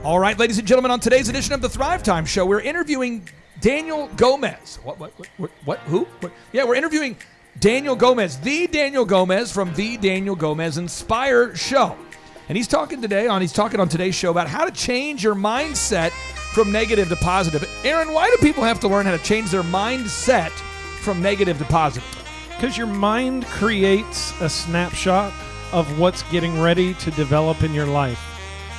All right, ladies and gentlemen, on today's edition of the Thrive Time Show, we're interviewing Daniel Gomez. Who? Yeah, we're interviewing Daniel Gomez, the Daniel Gomez from the Daniel Gomez Inspire Show. And he's talking on today's show about how to change your mindset from negative to positive. Aaron, why do people have to learn how to change their mindset from negative to positive? Because your mind creates a snapshot of what's getting ready to develop in your life.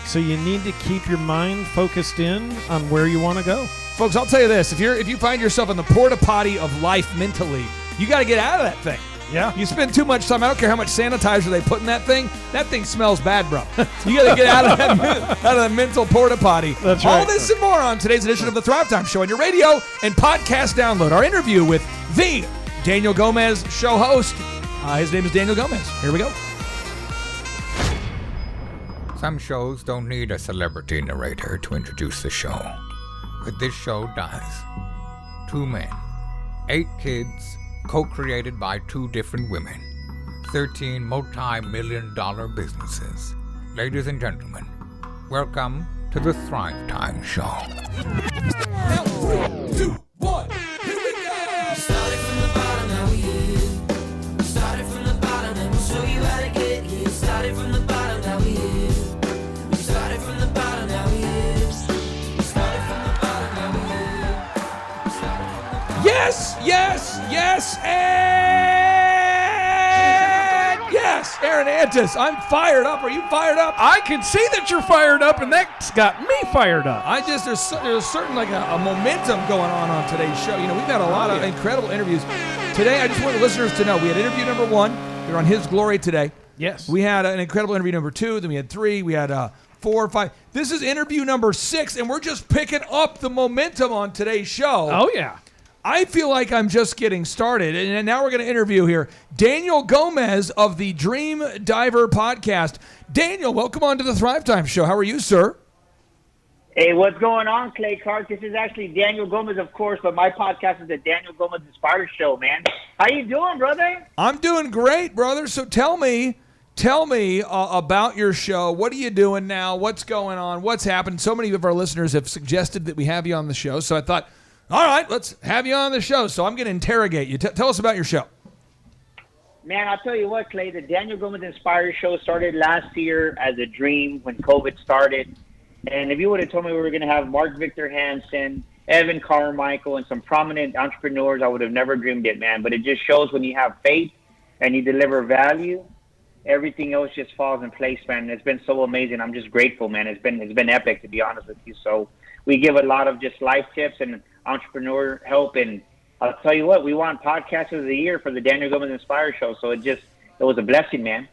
So you need to keep your mind focused in on where you want to go. Folks, I'll tell you this. If you find yourself in the porta potty of life mentally, you got to get out of that thing. Yeah. You spend too much time. I don't care how much sanitizer they put in that thing. That thing smells bad, bro. You got to get out of the mental porta potty. That's right. All this and more on today's edition of the Thrive Time Show on your radio and podcast download. Our interview with the Daniel Gomez show host. His name is Daniel Gomez. Here we go. Some shows don't need a celebrity narrator to introduce the show, but this show does. 2 men, 8 kids, co-created by 2 different women, 13 multi-million-dollar businesses. Ladies and gentlemen, welcome to the Thrive Time Show. Now, 3, 2, 1, here we go! Started from the bottom, now we here. Started from the bottom, and we'll show you how to get here. Started from the bottom, now we here. We started from the bottom, now we here. We started from the bottom, now we here. Yes, and yes, Aaron Antis. I'm fired up. Are you fired up? I can see that you're fired up, and that's got me fired up. There's a certain a momentum going on today's show. You know, we've had a lot of incredible interviews. Today, I just want the listeners to know, we had interview number 1. We were on His Glory today. Yes. We had an incredible interview number 2. Then we had 3. We had 4, 5. This is interview number 6, and we're just picking up the momentum on today's show. Oh, yeah. I feel like I'm just getting started, and now we're going to interview here Daniel Gomez of the Dream Diver podcast. Daniel, welcome on to the Thrive Time Show. How are you, sir? Hey, what's going on, Clay Clark? This is actually Daniel Gomez, of course, but my podcast is the Daniel Gomez Inspire Show, man. How you doing, brother? I'm doing great, brother. So tell me about your show. What are you doing now? What's going on? What's happened? So many of our listeners have suggested that we have you on the show, so I thought, all right, let's have you on the show. So I'm going to interrogate you. Tell us about your show. Man, I'll tell you what, Clay, the Daniel Gomez Inspire Show started last year as a dream when COVID started. And if you would have told me we were going to have Mark Victor Hansen, Evan Carmichael, and some prominent entrepreneurs, I would have never dreamed it, man. But it just shows when you have faith and you deliver value, everything else just falls in place, man. It's been so amazing. I'm just grateful, man. It's been epic, to be honest with you. So we give a lot of just life tips and entrepreneur help, and I'll tell you what, we won Podcast of the Year for the Daniel Gomez Inspire Show, so it was a blessing, man.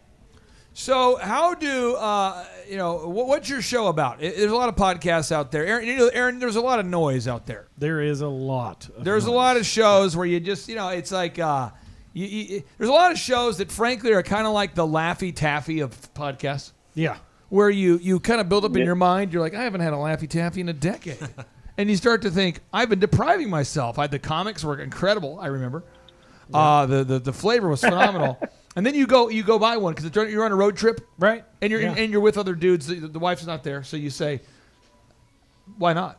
So how do what's your show about? There's a lot of podcasts out there, Aaron. There's a lot of noise out there. There is a lot. There's a lot of shows where you just it's like there's a lot of shows that frankly are kind of like the Laffy Taffy of podcasts. Yeah. Where you kind of build up in your mind, you're like, I haven't had a Laffy Taffy in a decade. And you start to think, I've been depriving myself. The comics were incredible, I remember. Yeah. The flavor was phenomenal. And then you go buy one because you're on a road trip. Right. And you're with other dudes. The wife's not there. So you say, why not?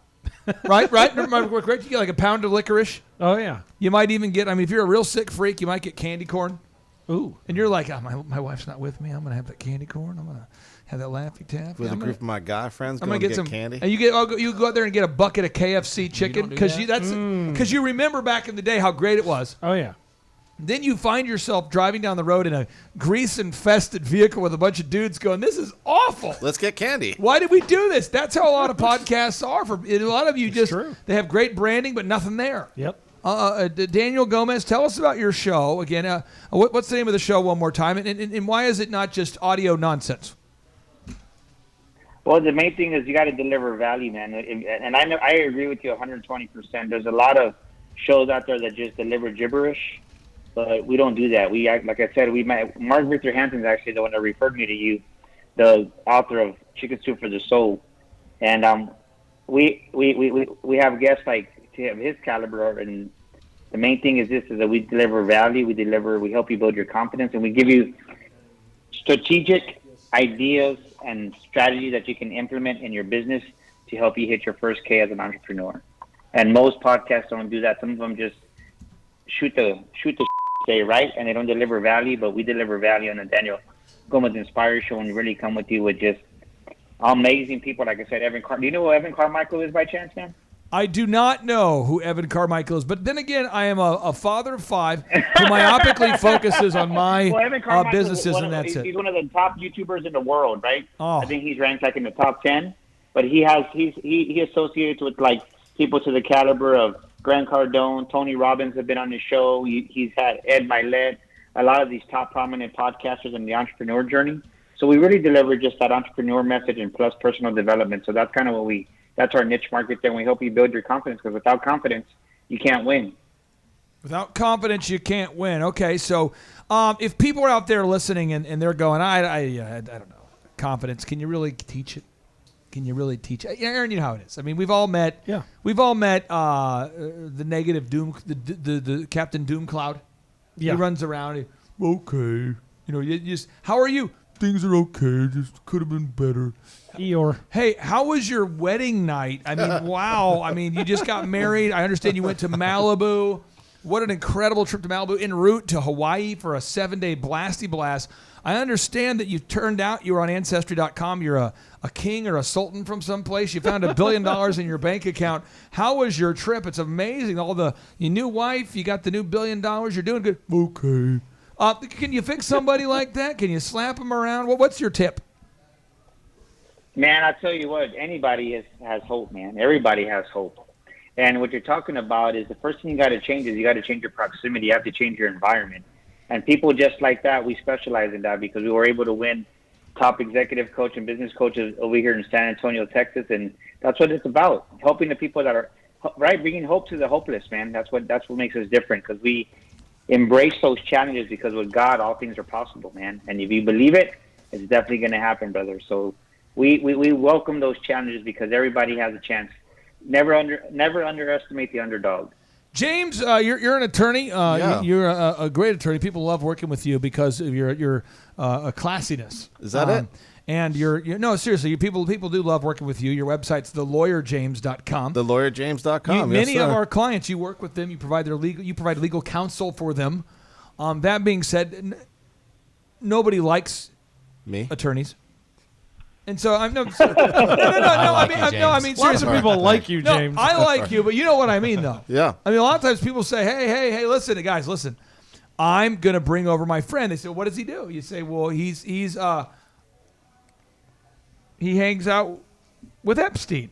Right? Remember, correct? You get like a pound of licorice. Oh, yeah. You might even get, if you're a real sick freak, you might get candy corn. Ooh. And you're like, my wife's not with me. I'm going to have that candy corn. I'm going to have that Laffy Taffy. With a group of my guy friends, I'm gonna get some candy. And you go out there and get a bucket of KFC chicken because you remember back in the day how great it was. Oh yeah. Then you find yourself driving down the road in a grease-infested vehicle with a bunch of dudes going, "This is awful. Let's get candy." Why did we do this?" That's how a lot of podcasts are. For a lot of you, they have great branding but nothing there. Yep. Daniel Gomez, tell us about your show again. What's the name of the show one more time, and why is it not just audio nonsense? Well, the main thing is you got to deliver value, man. And I agree with you 120%. There's a lot of shows out there that just deliver gibberish, but we don't do that. Like I said, Mark Victor Hansen is actually the one that referred me to you, the author of Chicken Soup for the Soul, and we have guests like to have his caliber. And the main thing is that we deliver value, we help you build your confidence, and we give you strategic ideas and strategies that you can implement in your business to help you hit your first K as an entrepreneur. And most podcasts don't do that. Some of them just shoot the day, right? And they don't deliver value, but we deliver value on the Daniel Gomez Inspire Show and really come with you with just amazing people. Like I said, do you know who Evan Carmichael is by chance, man? I do not know who Evan Carmichael is, but then again, I am a father of 5 who myopically focuses on my Evan Carmichael businesses, is and that's it. He's one of the top YouTubers in the world, right? Oh. I think he's ranked like in the top 10, but he associates with like people to the caliber of Grant Cardone, Tony Robbins have been on his show. He's had Ed Milet, a lot of these top prominent podcasters in the entrepreneur journey. So we really deliver just that entrepreneur message and plus personal development. So that's kind of that's our niche market there. And we help you build your confidence, because without confidence, you can't win. Without confidence, you can't win. Okay, so if people are out there listening and they're going, I don't know, confidence, can you really teach it? Can you really teach it? Aaron, you know how it is. I mean, we've all met. Yeah. We've all met the negative doom, the Captain Doom Cloud. Yeah. He runs around. Okay, you know, you just, how are you? Things are okay. Just could have been better. Eeyore. Hey, how was your wedding night? I mean, wow. I mean, you just got married. I understand you went to Malibu. What an incredible trip to Malibu, en route to Hawaii for a 7-day blasty blast. I understand that you turned out, you were on Ancestry.com, you're a king or a sultan from someplace. You found $1 billion in your bank account. How was your trip? It's amazing. Your new wife, you got the new $1 billion, you're doing good. Okay. Can you fix somebody like that? Can you slap them around? What's your tip? Man, I tell you what, anybody has hope, man. Everybody has hope. And what you're talking about is the first thing you got to change is you got to change your proximity. You have to change your environment. And people just like that, we specialize in that because we were able to win top executive coach and business coaches over here in San Antonio, Texas. And that's what it's about, helping the people that are, right, bringing hope to the hopeless, man. That's what makes us different, because we embrace those challenges, because with God, all things are possible, man. And if you believe it, it's definitely going to happen, brother. So we welcome those challenges because everybody has a chance. Never underestimate the underdog. James, you're an attorney. Yeah. You're a great attorney. People love working with you because of your classiness. Is that it? And you're no, seriously. People do love working with you. Your website's thelawyer.james.com. TheLawyerJames.com. Many yes, of sir. our clients, you work with them. You provide legal counsel for them. That being said, nobody likes Me? attorneys. And so I'm no. I mean, Lots seriously, of people like you, no, James. I like you, but you know what I mean, though. Yeah. I mean, a lot of times people say, hey, listen, guys, listen. I'm gonna bring over my friend. They say, what does he do? You say, well, he hangs out with Epstein.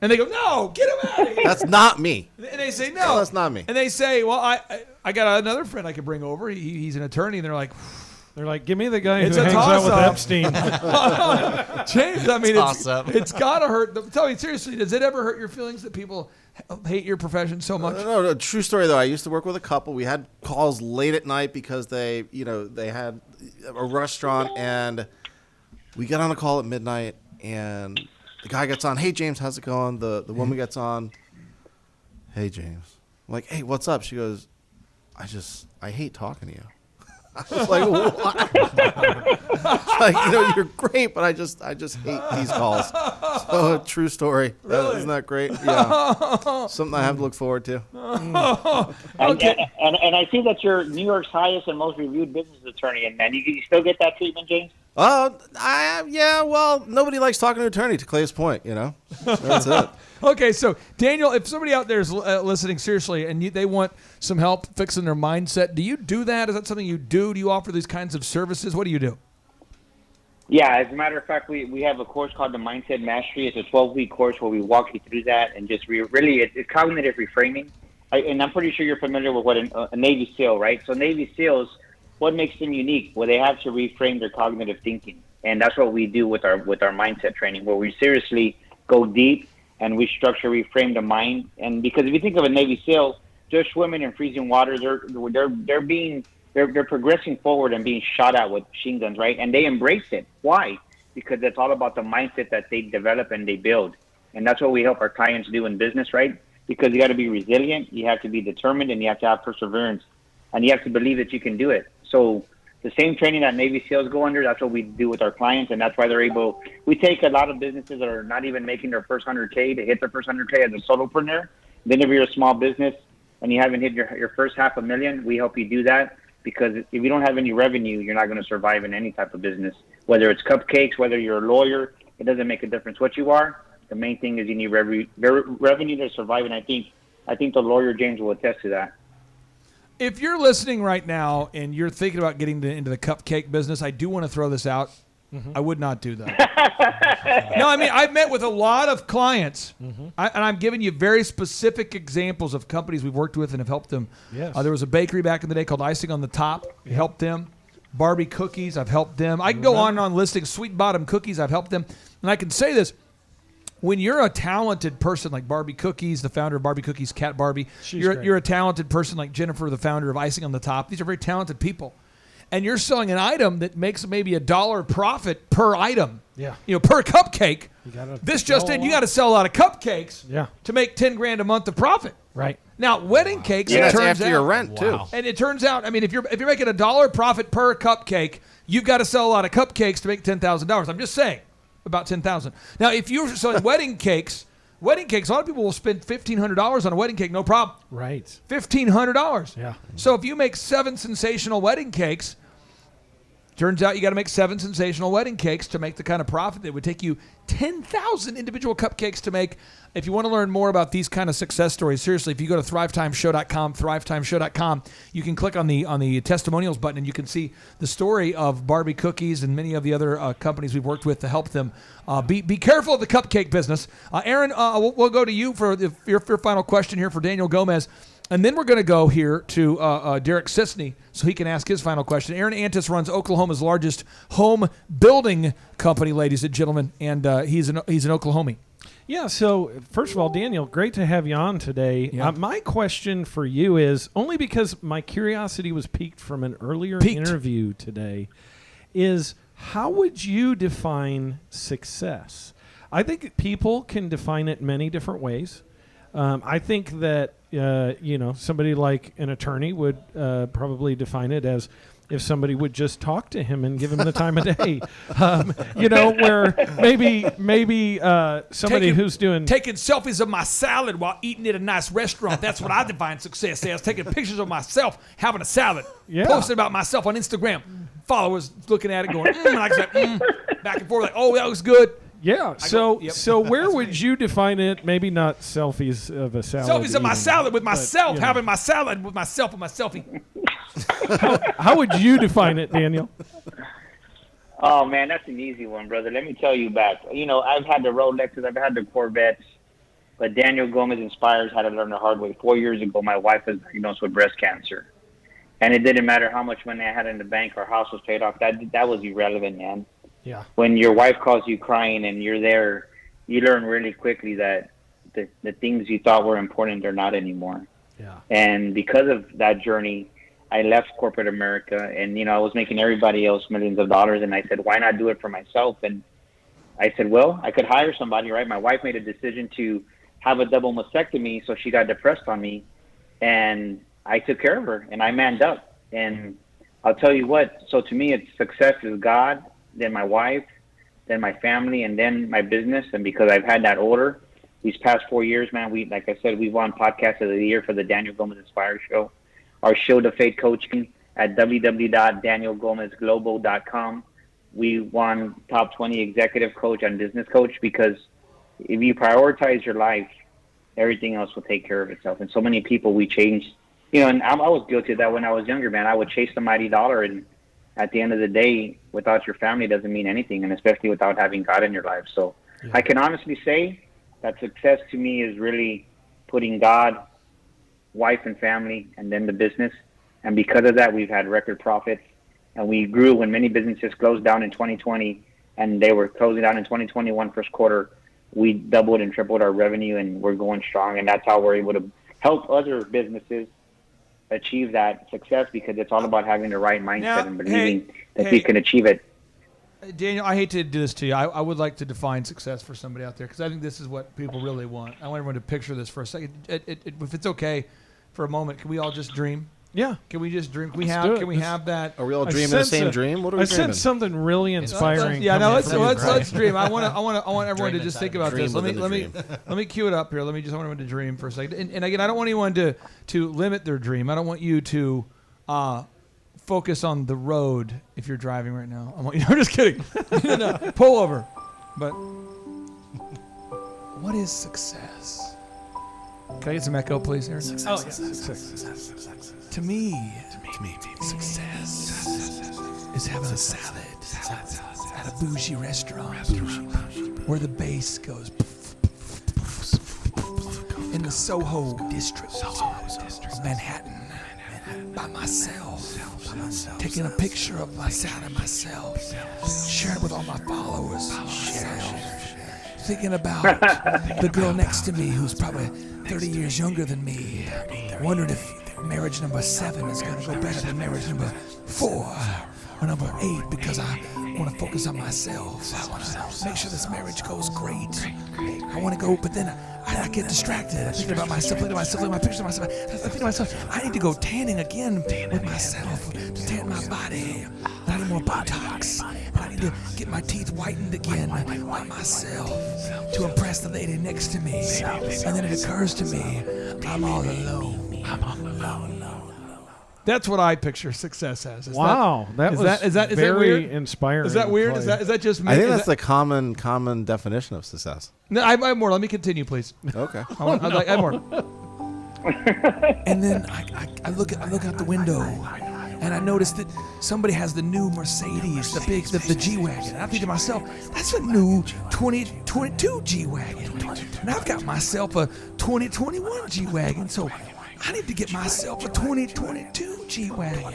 And they go, no, get him out of here. That's not me. And they say, No, that's not me. And they say, well, I got another friend I could bring over. He's an attorney. And they're like, They're like, give me the guy It's who a hangs out with toss-up. Epstein. James, I mean, Toss-up. it's got to hurt. Tell me, seriously, does it ever hurt your feelings that people hate your profession so much? No, true story though. I used to work with a couple. We had calls late at night because they had a restaurant, and we got on a call at midnight, and the guy gets on. Hey James, how's it going? The woman gets on. Hey James, I'm like, hey, what's up? She goes, I hate talking to you. I was like, what? Like, you're great, but I just hate these calls. So, true story. Really? Isn't that great? Yeah. Something I have to look forward to. Okay. And I see that you're New York's highest and most reviewed business attorney, and man, you still get that treatment, James? Yeah, well, nobody likes talking to an attorney, to Clay's point, That's it. Okay, so Daniel, if somebody out there is listening seriously and they want some help fixing their mindset, do you do that? Is that something you do? Do you offer these kinds of services? What do you do? Yeah, as a matter of fact, we have a course called the Mindset Mastery. It's a 12-week course where we walk you through that and just it's cognitive reframing. And I'm pretty sure you're familiar with what a Navy SEAL, right? So Navy SEALs, what makes them unique? Well, they have to reframe their cognitive thinking. And that's what we do with our mindset training, where we seriously go deep and we reframe the mind. And because if you think of a Navy SEAL, they're swimming in freezing water. They're progressing forward and being shot at with machine guns, right? And they embrace it. Why? Because it's all about the mindset that they develop and they build. And that's what we help our clients do in business, right? Because you got to be resilient, you have to be determined, and you have to have perseverance, and you have to believe that you can do it. So the same training that Navy SEALs go under. That's what we do with our clients, and that's why they're able. We take a lot of businesses that are not even making their first 100K to hit their first 100K as a solopreneur. Then if you're a small business and you haven't hit your first $500,000, we help you do that, because if you don't have any revenue, you're not going to survive in any type of business. Whether it's cupcakes, whether you're a lawyer, it doesn't make a difference what you are. The main thing is you need revenue to survive, and I think the lawyer James will attest to that. If you're listening right now and you're thinking about getting into the cupcake business, I do want to throw this out. I would not do that. No, I mean, I've met with a lot of clients, and I'm giving you very specific examples of companies we've worked with and have helped them. Yes. There was a bakery back in the day called Icing on the Top. We helped them. Barbie Cookies, I've helped them. I can go on and on listing. Sweet Bottom Cookies, I've helped them. And I can say this. When you're a talented person like Barbie Cookies, the founder of Barbie Cookies, Cat Barbie, you're a talented person like Jennifer, the founder of Icing on the Top. These are very talented people. And you're selling an item that makes maybe $1 profit per item. Yeah. Per cupcake. This just in, you got to sell a lot of cupcakes to make $10,000 a month of profit. Right. Now, wedding cakes, Yeah, it that's turns after out, your rent too. and it turns out, I mean, if you're making $1 profit per cupcake, you've got to sell a lot of cupcakes to make $10,000. I'm just saying. About 10,000. Now, if you're selling wedding cakes, a lot of people will spend $1,500 on a wedding cake, no problem. Right. $1,500. Yeah. So if you make 7 sensational wedding cakes, turns out you got to make 7 sensational wedding cakes to make the kind of profit that would take you 10,000 individual cupcakes to make. If you want to learn more about these kind of success stories, seriously, if you go to thrivetimeshow.com, thrivetimeshow.com, you can click on the testimonials button and you can see the story of Barbie Cookies and many of the other companies we've worked with to help them. Be careful of the cupcake business. Aaron, we'll go to you for your final question here for Daniel Gomez. And then we're going to go here to Derek Sisney so he can ask his final question. Aaron Antis runs Oklahoma's largest home building company, ladies and gentlemen, and he's an Oklahomie. Yeah, so first of all, Daniel, great to have you on today. Yeah. My question for you is, only because my curiosity was piqued from an earlier interview today, is how would you define success? I think people can define it many different ways. I think that somebody like an attorney would probably define it as if somebody would just talk to him and give him the time of day. Where maybe somebody who's taking selfies of my salad while eating at a nice restaurant. That's what I define success as. Taking pictures of myself having a salad, posting about myself on Instagram. Followers looking at it, going like that, back and forth, like, oh, that looks good. Yeah. So where would you define it? Maybe not selfies of a salad. Selfies of my salad with myself, having my salad with myself with my selfie. How would you define it, Daniel? Oh man, that's an easy one, brother. Let me tell you back. I've had the Rolexes, I've had the Corvettes, but Daniel Gomez Inspires had to learn the hard way. 4 years ago, my wife was diagnosed with breast cancer, and it didn't matter how much money I had in the bank. Our house was paid off. That was irrelevant, man. Yeah. When your wife calls you crying and you're there, you learn really quickly that the things you thought were important are not anymore. Yeah. And because of that journey, I left corporate America, and I was making everybody else millions of dollars, and I said, why not do it for myself? And I said, well, I could hire somebody, right? My wife made a decision to have a double mastectomy, so she got depressed on me, and I took care of her, and I manned up. And I'll tell you what, so to me, it's success is God, then my wife, then my family, and then my business. And because I've had that order these past 4 years, man, like I said, we've won Podcast of the Year for the Daniel Gomez Inspire Show. Our Shield of Faith coaching at www.danielgomezglobal.com. We won top 20 executive coach and business coach, because if you prioritize your life, everything else will take care of itself. And so many people we changed, and I was guilty of that when I was younger, man. I would chase the mighty dollar, and at the end of the day, without your family doesn't mean anything, and especially without having God in your life. So I can honestly say that success to me is really putting God, wife and family, and then the business. And because of that, we've had record profits, and we grew when many businesses closed down in 2020, and they were closing down in 2021 first quarter. We doubled and tripled our revenue, and we're going strong, and that's how we're able to help other businesses achieve that success, because it's all about having the right mindset and believing that we can achieve it. Daniel, I hate to do this to you. I would like to define success for somebody out there, because I think this is what people really want. I want everyone to picture this for a second. If it's okay for a moment, can we all just dream? Yeah. Can we just dream? Can we Let's have? do it. Can we have that? Are we all I dreaming the sense same it. dream? What are we I dreaming? sense something really inspiring. Yeah, no. coming Let's from you, let's dream. I want everyone to just think about Dream this. Let within me the let me cue it up here. I want everyone to dream for a second. And again, I don't want anyone to limit their dream. I don't want you to focus on the road if you're driving right now. I want you. I'm just kidding. No, pull over. But what is success? Can I get some echo, please, Aaron? Oh, yeah. Success. To me, success is having a salad at a bougie restaurant where the bass goes in the Soho district of Manhattan by myself, taking a picture of my sound and myself, sharing it with all my followers, thinking about the girl next to me who's probably 30 years younger than me, wondering if marriage number 7 is going to go better than marriage number 4 or number 8 because I want to focus on myself. I want to make sure this marriage goes great. I want to go, but then I get distracted. I'm thinking about myself, looking at myself, looking at my pictures of myself. I think to myself, I need to go tanning again with myself to tan my body. I need more Botox. I need to get my teeth whitened again by myself to impress the lady next to me. And then it occurs to me, I'm all alone. That's what I picture success as. Wow, that was very weird? inspiring. Is that weird? play. Is that just me? I think Is that's the common definition of success. No, I have more. Let me continue, please. Okay. I have more. And then I look out the window, and I notice that somebody has the new Mercedes, the G-Wagon. And I think to myself, that's a new 2022 G-Wagon. And I've got myself a 2021 G-Wagon, so I need to get myself a 2022 G-Wagon.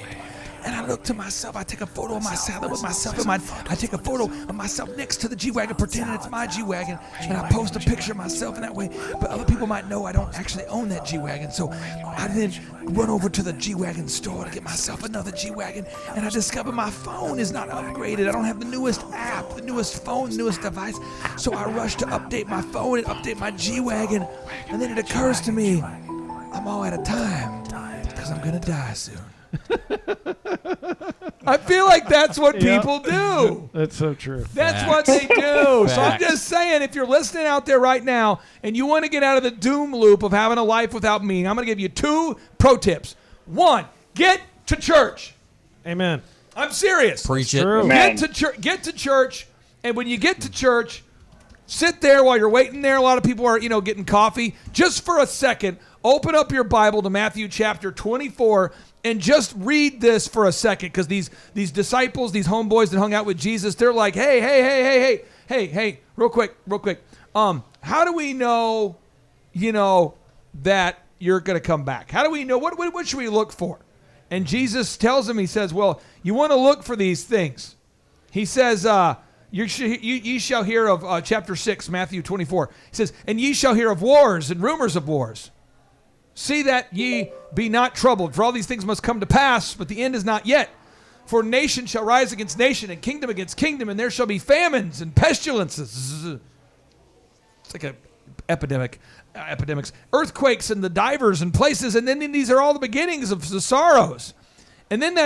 And I look to myself, I take a photo of my salad with myself in I take a photo of myself next to the G-Wagon, pretending it's my G-Wagon, and I post a picture of myself in that way. But other people might know I don't actually own that G-Wagon. So I then run over to the G-Wagon store to get myself another G-Wagon, and I discover my phone is not upgraded. I don't have the newest app, the newest phone, the newest device. So I rush to update my phone and update my G-Wagon, and then it occurs to me, I'm all out of time because I'm going to die soon. I feel like that's what people do. That's so true. That's what they do. So I'm just saying, if you're listening out there right now and you want to get out of the doom loop of having a life without meaning, I'm going to give you 2 pro tips. 1, get to church. Amen. I'm serious. Preach it. True. Get to church, and when you get to church, sit there while you're waiting there. A lot of people are, getting coffee. Just for a second, open up your Bible to Matthew chapter 24 and just read this for a second, because these disciples, these homeboys that hung out with Jesus, they're like, hey, real quick. How do we know, that you're going to come back? How do we know? What should we look for? And Jesus tells them, he says, well, you want to look for these things. He says, ye shall hear of, chapter 6, Matthew 24. He says, and ye shall hear of wars and rumors of wars. See that ye be not troubled, for all these things must come to pass, but the end is not yet. For nation shall rise against nation, and kingdom against kingdom, and there shall be famines and pestilences. It's like a epidemics, earthquakes in the divers and places, and then these are all the beginnings of the sorrows. And then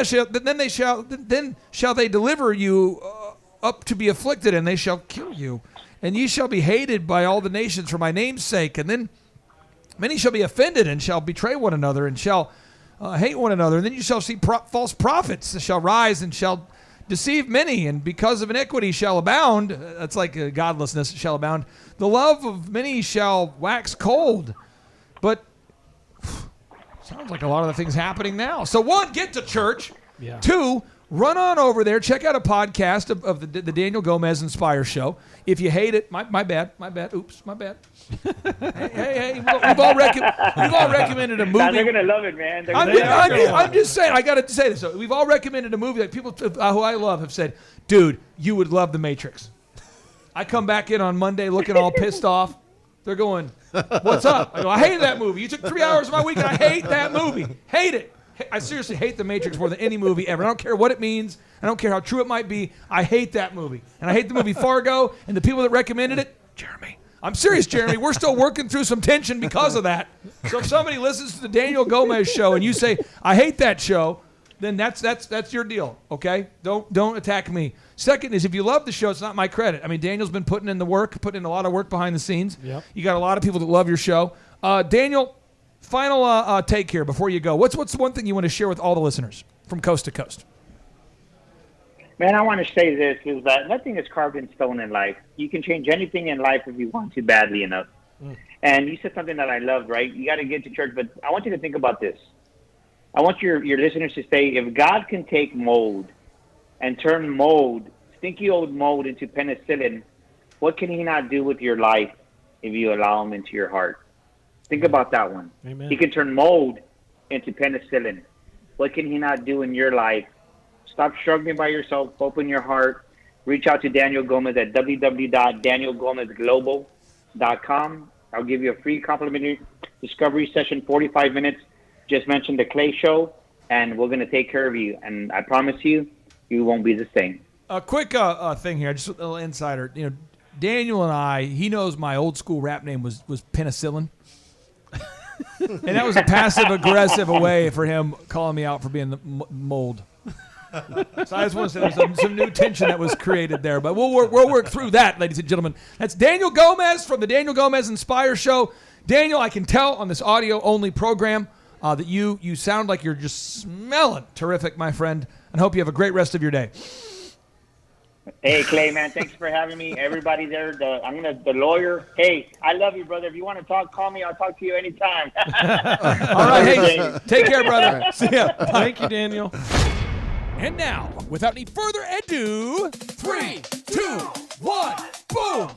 shall they deliver you up to be afflicted, and they shall kill you, and ye shall be hated by all the nations for my name's sake. And then many shall be offended and shall betray one another and shall hate one another. And then you shall see false prophets that shall rise and shall deceive many. And because of iniquity shall abound, that's like godlessness shall abound, the love of many shall wax cold. But sounds like a lot of the things happening now. So 1, get to church. Yeah. 2, run on over there. Check out a podcast of the Daniel Gomez Inspire Show. If you hate it, my bad. Oops, my bad. hey, we've all recommended a movie. Now they're gonna love it, man. I'm just saying. I got to say this. So we've all recommended a movie that people who I love have said, "Dude, you would love The Matrix." I come back in on Monday looking all pissed off. They're going, "What's up?" I go, "I hated that movie. You took 3 hours of my week, and I hate that movie. Hate it. I seriously hate The Matrix more than any movie ever. I don't care what it means. I don't care how true it might be. I hate that movie. And I hate the movie Fargo, and the people that recommended it, Jeremy, I'm serious, Jeremy. We're still working through some tension because of that. So if somebody listens to the Daniel Gomez show and you say, I hate that show, then that's your deal, okay? Don't attack me. Second is, if you love the show, it's not my credit. I mean, Daniel's been putting in a lot of work behind the scenes. Yep. You got a lot of people that love your show. Daniel, final take here before you go. What's the one thing you want to share with all the listeners from coast to coast? Man, I want to say this, is that nothing is carved in stone in life. You can change anything in life if you want to badly enough. And you said something that I loved, right? You got to get to church, but I want you to think about this. I want your listeners to say, if God can take mold and turn mold, stinky old mold, into penicillin, what can he not do with your life if you allow him into your heart? Think about that one. Amen. He can turn mold into penicillin. What can he not do in your life? Stop struggling by yourself. Open your heart. Reach out to Daniel Gomez at www.danielgomezglobal.com. I'll give you a free complimentary discovery session, 45 minutes. Just mention the Clay Show, and we're going to take care of you. And I promise you, you won't be the same. A quick thing here, just a little insider. You know, Daniel and I, he knows my old school rap name was Penicillin. And that was a passive-aggressive way for him calling me out for being the mold. So I just want to say there's some new tension that was created there. But we'll work through that, ladies and gentlemen. That's Daniel Gomez from the Daniel Gomez Inspire Show. Daniel, I can tell on this audio-only program that you sound like you're just smelling terrific, my friend, and hope you have a great rest of your day. Hey, Clay, man, thanks for having me. Everybody there, the lawyer. Hey, I love you, brother. If you want to talk, call me. I'll talk to you anytime. All right, hey, take care, brother. See ya. Thank you, Daniel. And now, without any further ado, 3, 2, 1, boom!